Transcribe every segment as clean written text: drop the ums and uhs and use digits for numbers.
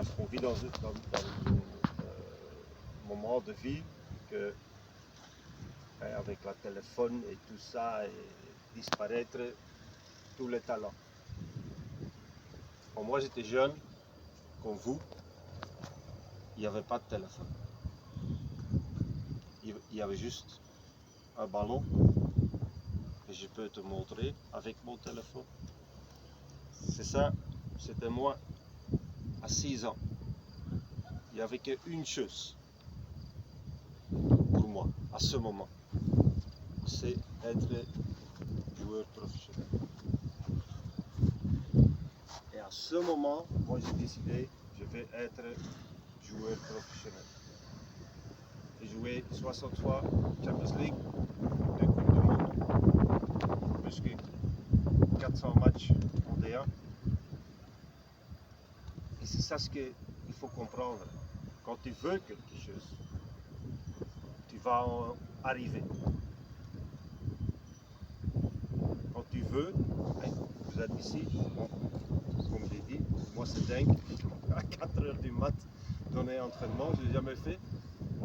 parce qu'on vit dans un moment de vie que, avec le téléphone et tout ça, et disparaître tous les talents. Quand moi j'étais jeune, comme vous, il n'y avait pas de téléphone. Il y avait juste un ballon que je peux te montrer avec mon téléphone. C'est ça, c'était moi à 6 ans. Il n'y avait qu'une chose pour moi à ce moment, c'est être joueur professionnel. Et à ce moment, moi j'ai décidé, je vais être joueur professionnel. J'ai joué 60 fois Champions League, 2 Coupes du Monde, plus que 400 matchs en D1. Et c'est ça ce qu'il faut comprendre. Quand tu veux quelque chose, tu vas en arriver. Quand tu veux, vous êtes ici, bon, comme j'ai dit, moi c'est dingue, à 4 heures du mat, donner entraînement, je n'ai jamais fait,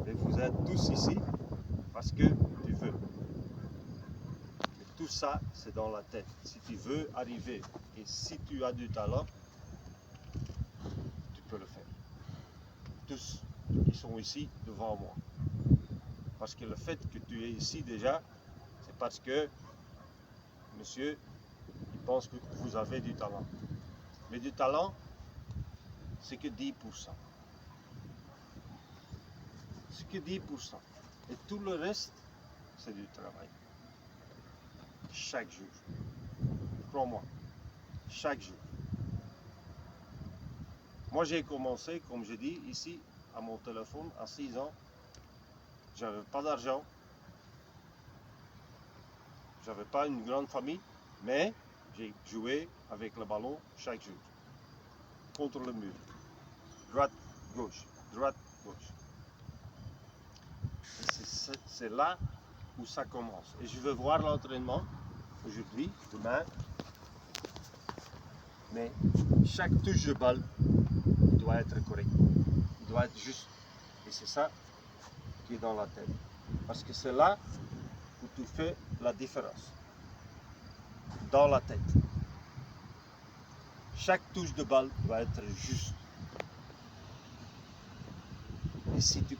mais vous êtes tous ici parce que tu veux. Et tout ça, c'est dans la tête. Si tu veux arriver et si tu as du talent, tu peux le faire. Tous qui sont ici devant moi. Parce que le fait que tu es ici déjà, c'est parce que monsieur, il pense que vous avez du talent. Mais du talent, c'est que 10%. C'est que 10%. Et tout le reste, c'est du travail. Chaque jour. Crois-moi. Chaque jour. Moi, j'ai commencé, comme je dis, ici, à mon téléphone, à 6 ans. J'avais pas d'argent. J'avais pas une grande famille. Mais j'ai joué avec le ballon chaque jour. Contre le mur. Droite, gauche. Droite, gauche. C'est là où ça commence. Et je veux voir l'entraînement aujourd'hui, demain. Mais chaque touche de balle doit être correct. Il doit être juste. Et c'est ça qui est dans la tête. Parce que c'est là où tu fais la différence. Dans la tête. Chaque touche de balle doit être juste. Et si tu